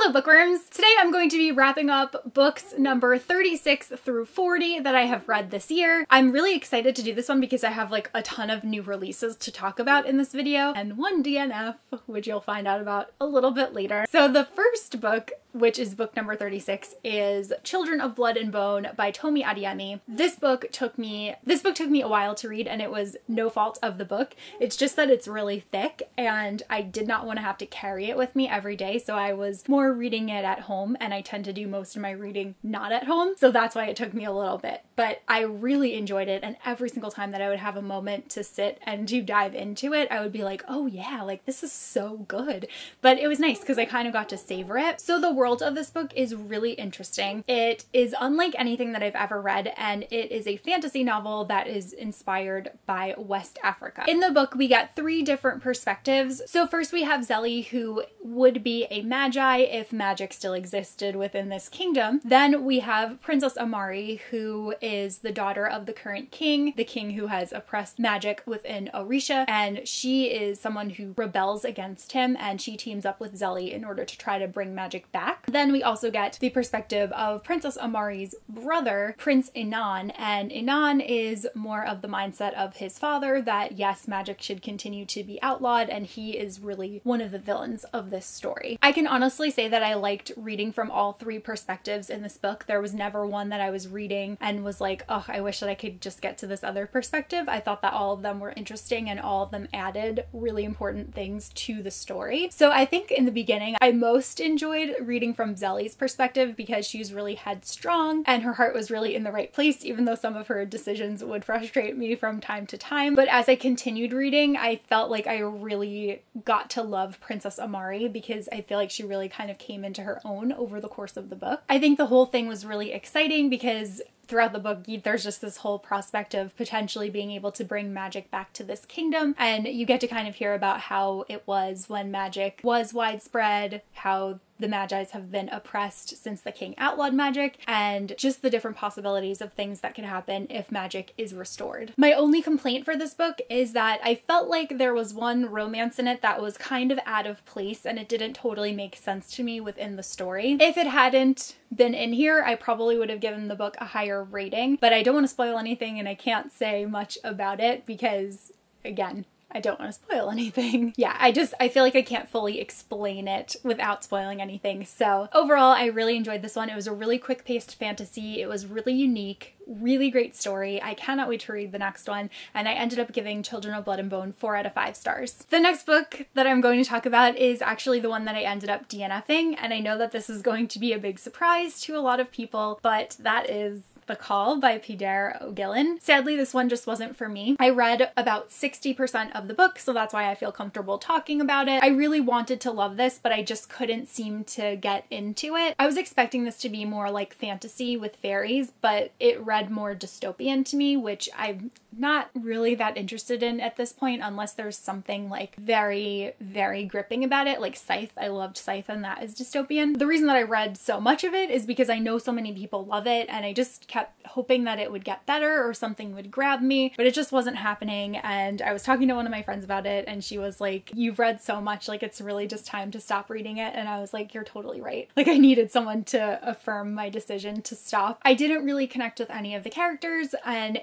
Hello bookworms! Today I'm going to be wrapping up books number 36 through 40 that I have read this year. I'm really excited to do this one because I have like a ton of new releases to talk about in this video and one DNF, which you'll find out about a little bit later. So the first book, which is book number 36, is Children of Blood and Bone by Tomi Adeyemi. This book took me a while to read, and it was no fault of the book. It's just that it's really thick and I did not want to have to carry it with me every day, so I was more reading it at home, and I tend to do most of my reading not at home, so that's why it took me a little bit. But I really enjoyed it, and every single time that I would have a moment to sit and to dive into it, I would be like, oh yeah, like this is so good. But it was nice because I kind of got to savor it. So the world of this book is really interesting. It is unlike anything that I've ever read, and it is a fantasy novel that is inspired by West Africa. In the book, we get three different perspectives. So first we have Zelly, who would be a magi if magic still existed within this kingdom. Then we have Princess Amari, who is the daughter of the current king, the king who has oppressed magic within Orisha, and she is someone who rebels against him, and she teams up with Zelly in order to try to bring magic back. Then we also get the perspective of Princess Amari's brother, Prince Inan, and Inan is more of the mindset of his father that yes, magic should continue to be outlawed, and he is really one of the villains of this story. I can honestly say that I liked reading from all three perspectives in this book. There was never one that I was reading and was like, oh, I wish that I could just get to this other perspective. I thought that all of them were interesting and all of them added really important things to the story. So I think in the beginning, I most enjoyed reading from Zelly's perspective because she's really headstrong and her heart was really in the right place, even though some of her decisions would frustrate me from time to time. But as I continued reading, I felt like I really got to love Princess Amari because I feel like she really kind of came into her own over the course of the book. I think the whole thing was really exciting because throughout the book, there's just this whole prospect of potentially being able to bring magic back to this kingdom, and you get to kind of hear about how it was when magic was widespread, how the Magi's have been oppressed since the king outlawed magic, and just the different possibilities of things that could happen if magic is restored. My only complaint for this book is that I felt like there was one romance in it that was kind of out of place and it didn't totally make sense to me within the story. If it hadn't been in here, I probably would have given the book a higher rating, but I don't want to spoil anything and I can't say much about it because, again, I don't want to spoil anything. Yeah, I feel like I can't fully explain it without spoiling anything. So overall, I really enjoyed this one. It was a really quick-paced fantasy. It was really unique, really great story. I cannot wait to read the next one, and I ended up giving Children of Blood and Bone 4 out of 5 stars. The next book that I'm going to talk about is actually the one that I ended up DNFing, and I know that this is going to be a big surprise to a lot of people, but that is The Call by Peter O'Gillen. Sadly, this one just wasn't for me. I read about 60% of the book, so that's why I feel comfortable talking about it. I really wanted to love this, but I just couldn't seem to get into it. I was expecting this to be more like fantasy with fairies, but it read more dystopian to me, which I'm not really that interested in at this point unless there's something like very, very gripping about it, like Scythe. I loved Scythe and that is dystopian. The reason that I read so much of it is because I know so many people love it and I just kept hoping that it would get better or something would grab me, but it just wasn't happening. And I was talking to one of my friends about it and she was like, you've read so much, like it's really just time to stop reading it. And I was like, you're totally right. Like I needed someone to affirm my decision to stop. I didn't really connect with any of the characters and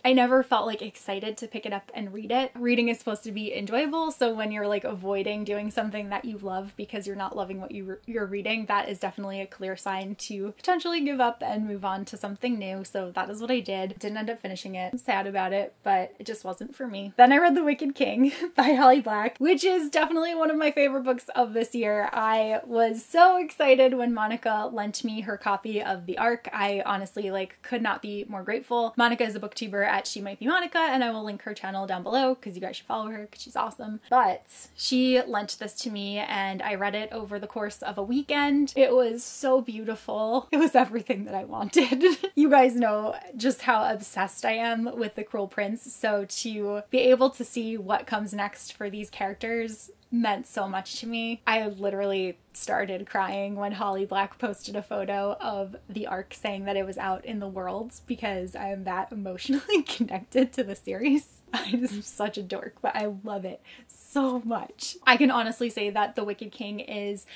I never felt like excited to pick it up and read it. Reading is supposed to be enjoyable, so when you're like avoiding doing something that you love because you're not loving what you're reading, that is definitely a clear sign to potentially give up and move on to something new. So that is what I did. Didn't end up finishing it. I'm sad about it, but it just wasn't for me. Then I read The Wicked King by Holly Black, which is definitely one of my favorite books of this year. I was so excited when Monica lent me her copy of The Ark. I honestly could not be more grateful. Monica is a booktuber at She Might Be Monica, and I will link her channel down below because you guys should follow her because she's awesome. But she lent this to me and I read it over the course of a weekend. It was so beautiful. It was everything that I wanted. You guys know just how obsessed I am with The Cruel Prince, so to be able to see what comes next for these characters meant so much to me. I literally started crying when Holly Black posted a photo of The Ark saying that it was out in the world because I am that emotionally connected to the series. I'm such a dork, but I love it so much. I can honestly say that The Wicked King is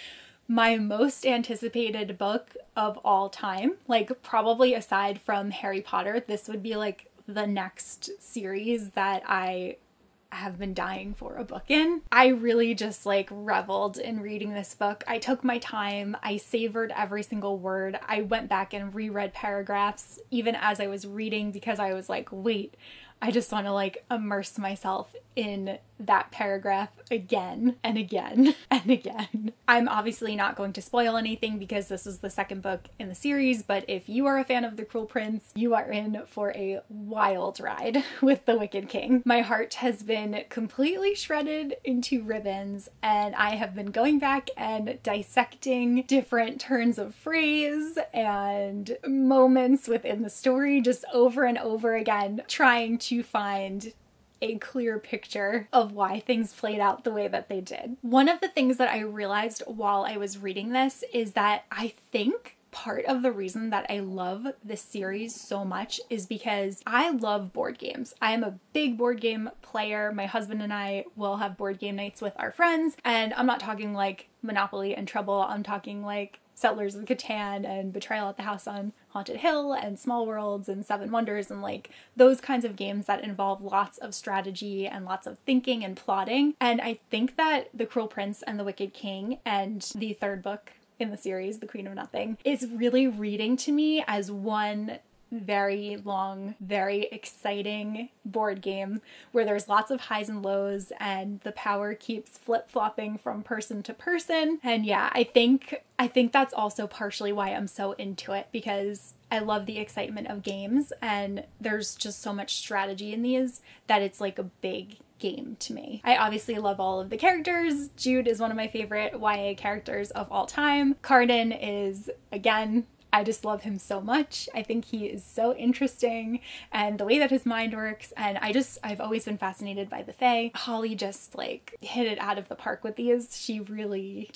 my most anticipated book of all time. Like, probably aside from Harry Potter, this would be like the next series that I have been dying for a book in. I really just like reveled in reading this book. I took my time. I savored every single word. I went back and reread paragraphs even as I was reading because I was like, wait, I just want to like immerse myself in that paragraph again and again and again. I'm obviously not going to spoil anything because this is the second book in the series, but if you are a fan of The Cruel Prince, you are in for a wild ride with The Wicked King. My heart has been completely shredded into ribbons, and I have been going back and dissecting different turns of phrase and moments within the story just over and over again, trying to find a clear picture of why things played out the way that they did. One of the things that I realized while I was reading this is that I think part of the reason that I love this series so much is because I love board games. I am a big board game player. My husband and I will have board game nights with our friends, and I'm not talking like Monopoly and Trouble. I'm talking like Settlers of Catan and Betrayal at the House on Haunted Hill and Small Worlds and Seven Wonders, and like those kinds of games that involve lots of strategy and lots of thinking and plotting. And I think that The Cruel Prince and The Wicked King and the third book in the series, The Queen of Nothing, is really reading to me as one very long, very exciting board game where there's lots of highs and lows and the power keeps flip-flopping from person to person. And yeah, I think that's also partially why I'm so into it, because I love the excitement of games and there's just so much strategy in these that it's like a big game to me. I obviously love all of the characters. Jude is one of my favorite YA characters of all time. Cardan is, again, I just love him so much. I think he is so interesting and the way that his mind works, and I've always been fascinated by the Fae. Holly just like hit it out of the park with these. She really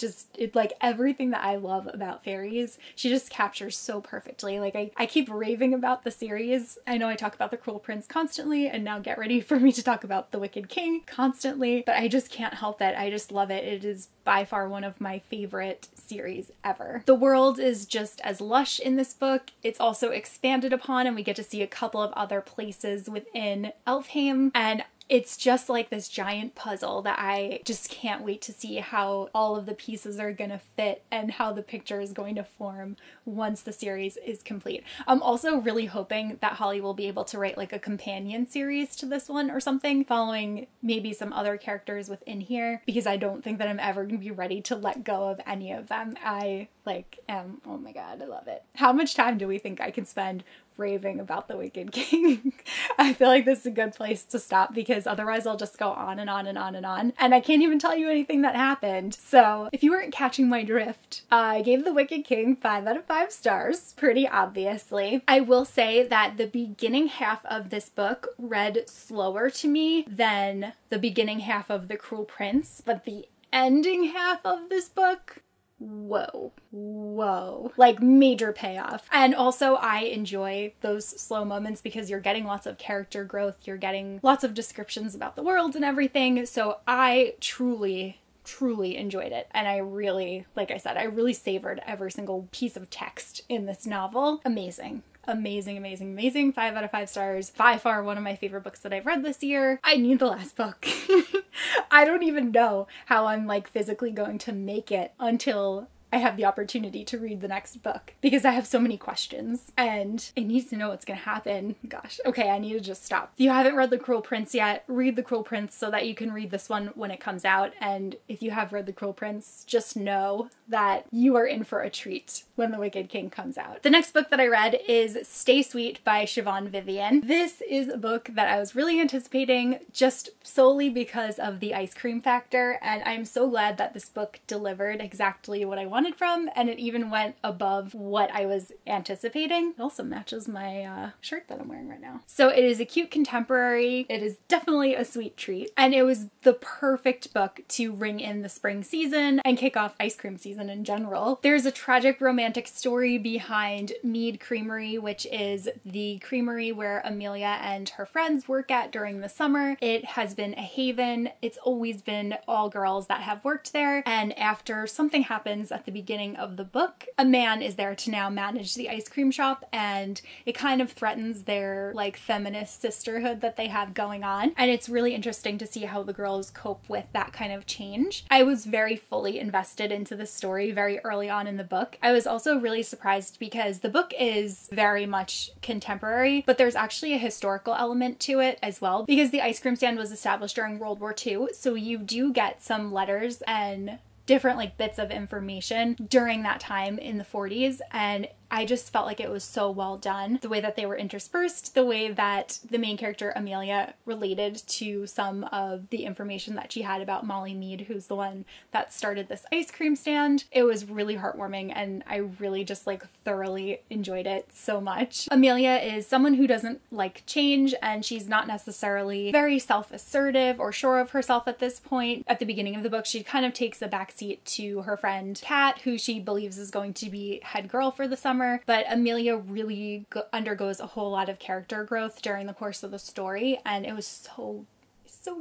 like everything that I love about fairies, she just captures so perfectly. Like I keep raving about the series. I know I talk about The Cruel Prince constantly, and now get ready for me to talk about The Wicked King constantly, but I just can't help it. I just love it. It is by far one of my favorite series ever. The world is just as lush in this book. It's also expanded upon, and we get to see a couple of other places within Elfhame, and it's just like this giant puzzle that I just can't wait to see how all of the pieces are gonna fit and how the picture is going to form once the series is complete. I'm also really hoping that Holly will be able to write like a companion series to this one or something, following maybe some other characters within here, because I don't think that I'm ever gonna be ready to let go of any of them. I am, oh my god, I love it. How much time do we think I can spend raving about The Wicked King? I feel like this is a good place to stop, because otherwise I'll just go on and on and on and on, and I can't even tell you anything that happened. So if you weren't catching my drift, I gave The Wicked King 5 out of 5 stars, pretty obviously. I will say that the beginning half of this book read slower to me than the beginning half of The Cruel Prince, but the ending half of this book, whoa, like major payoff. And also I enjoy those slow moments because you're getting lots of character growth, you're getting lots of descriptions about the world and everything. So I truly enjoyed it, and I really, like I said, I really savored every single piece of text in this novel. Amazing. 5 out of 5 stars. By far one of my favorite books that I've read this year. I need the last book. I don't even know how I'm like physically going to make it until I have the opportunity to read the next book, because I have so many questions and I need to know what's gonna happen. Gosh, okay, I need to just stop. If you haven't read The Cruel Prince yet, read The Cruel Prince so that you can read this one when it comes out. And if you have read The Cruel Prince, just know that you are in for a treat when The Wicked King comes out. The next book that I read is Stay Sweet by Siobhan Vivian. This is a book that I was really anticipating just solely because of the ice cream factor, and I'm so glad that this book delivered exactly what I wanted from, and it even went above what I was anticipating. It also matches my shirt that I'm wearing right now. So it is a cute contemporary. It is definitely a sweet treat, and it was the perfect book to ring in the spring season and kick off ice cream season in general. There's a tragic romantic story behind Mead Creamery, which is the creamery where Amelia and her friends work at during the summer. It has been a haven. It's always been all girls that have worked there, and after something happens at at the beginning of the book, a man is there to now manage the ice cream shop, and it kind of threatens their like feminist sisterhood that they have going on. And it's really interesting to see how the girls cope with that kind of change. I was very fully invested into the story very early on in the book. I was also really surprised because the book is very much contemporary, but there's actually a historical element to it as well, because the ice cream stand was established during World War II. So you do get some letters and different like bits of information during that time in the 40s, and I just felt like it was so well done. The way that they were interspersed, the way that the main character Amelia related to some of the information that she had about Molly Mead, who's the one that started this ice cream stand. It was really heartwarming, and I really just like thoroughly enjoyed it so much. Amelia is someone who doesn't like change, and she's not necessarily very self-assertive or sure of herself at this point. At the beginning of the book, she kind of takes a backseat to her friend Kat, who she believes is going to be head girl for the summer. But Amelia really undergoes a whole lot of character growth during the course of the story, and it was so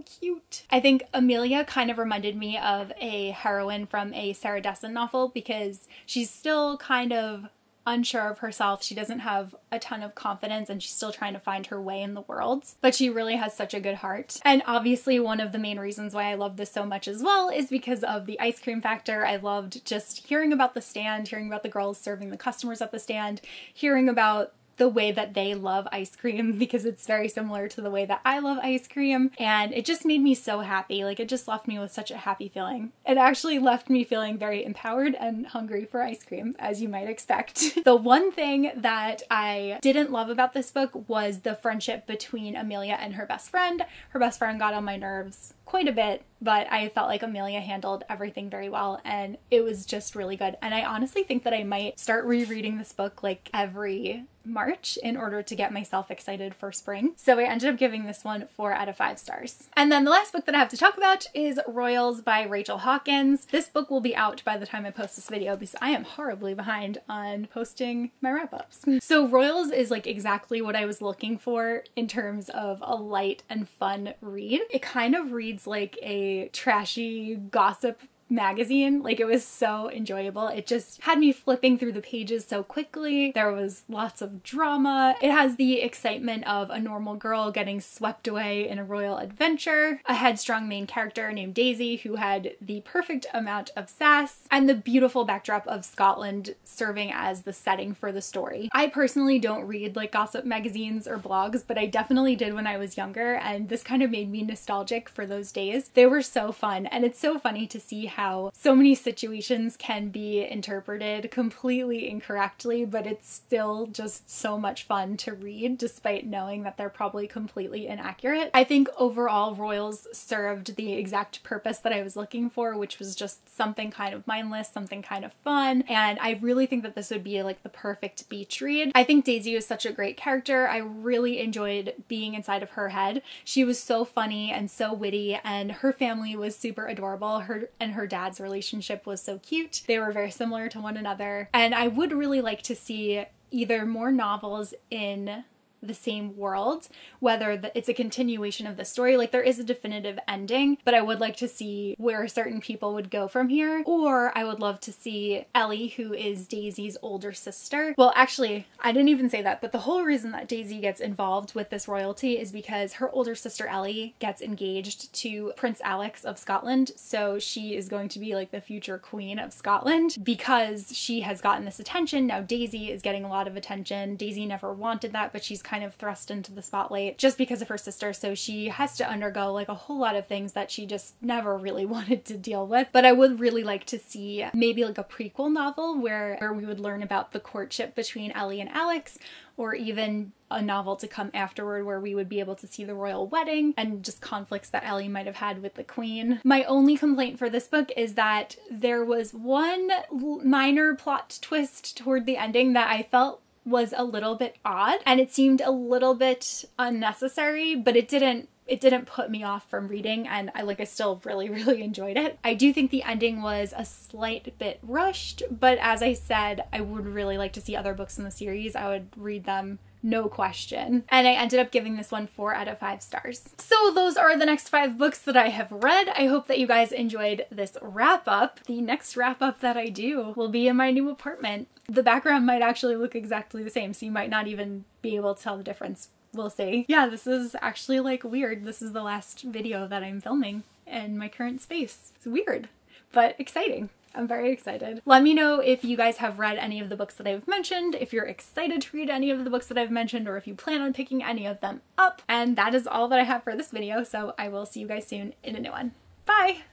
cute. I think Amelia kind of reminded me of a heroine from a Sarah Dessen novel, because she's still kind of unsure of herself. She doesn't have a ton of confidence, and she's still trying to find her way in the world, but she really has such a good heart. And obviously one of the main reasons why I love this so much as well is because of the ice cream factor. I loved just hearing about the stand, hearing about the girls serving the customers at the stand, hearing about the way that they love ice cream, because it's very similar to the way that I love ice cream, and it just made me so happy. Like, it just left me with such a happy feeling. It actually left me feeling very empowered and hungry for ice cream, as you might expect. The one thing that I didn't love about this book was the friendship between Amelia and her best friend. Her best friend got on my nerves quite a bit, but I felt like Amelia handled everything very well, and it was just really good. And I honestly think that I might start rereading this book like every March in order to get myself excited for spring. So I ended up giving this one 4 out of 5 stars. And then the last book that I have to talk about is Royals by Rachel Hawkins. This book will be out by the time I post this video, because I am horribly behind on posting my wrap-ups. So Royals is like exactly what I was looking for in terms of a light and fun read. It kind of reads like a trashy gossip magazine. Like, it was so enjoyable. It just had me flipping through the pages so quickly. There was lots of drama. It has the excitement of a normal girl getting swept away in a royal adventure, a headstrong main character named Daisy who had the perfect amount of sass, and the beautiful backdrop of Scotland serving as the setting for the story. I personally don't read like gossip magazines or blogs, but I definitely did when I was younger, and this kind of made me nostalgic for those days. They were so fun, and it's so funny to see how so many situations can be interpreted completely incorrectly, but it's still just so much fun to read despite knowing that they're probably completely inaccurate. I think overall Royals served the exact purpose that I was looking for, which was just something kind of mindless, something kind of fun, and I really think that this would be like the perfect beach read. I think Daisy was such a great character. I really enjoyed being inside of her head. She was so funny and so witty, and her family was super adorable. Her dad's relationship was so cute. They were very similar to one another, and I would really like to see either more novels in the same world, whether it's a continuation of the story, like there is a definitive ending, but I would like to see where certain people would go from here. Or I would love to see Ellie, who is Daisy's older sister. Well, actually, I didn't even say that, but the whole reason that Daisy gets involved with this royalty is because her older sister Ellie gets engaged to Prince Alex of Scotland, so she is going to be like the future queen of Scotland. Because she has gotten this attention, now Daisy is getting a lot of attention. Daisy never wanted that, but she's kind of thrust into the spotlight just because of her sister, so she has to undergo like a whole lot of things that she just never really wanted to deal with. But I would really like to see maybe like a prequel novel where we would learn about the courtship between Ellie and Alex, or even a novel to come afterward where we would be able to see the royal wedding and just conflicts that Ellie might have had with the queen. My only complaint for this book is that there was one minor plot twist toward the ending that I felt was a little bit odd, and it seemed a little bit unnecessary, but it didn't put me off from reading, and I still really enjoyed it. I do think the ending was a slight bit rushed, but as I said, I would really like to see other books in the series. I would read them no question. And I ended up giving this one 4 out of 5 stars. So those are the next 5 books that I have read. I hope that you guys enjoyed this wrap up. The next wrap up that I do will be in my new apartment. The background might actually look exactly the same, so you might not even be able to tell the difference. We'll see. Yeah, this is actually like weird. This is the last video that I'm filming in my current space. It's weird, but exciting. I'm very excited. Let me know if you guys have read any of the books that I've mentioned, if you're excited to read any of the books that I've mentioned, or if you plan on picking any of them up. And that is all that I have for this video, so I will see you guys soon in a new one. Bye!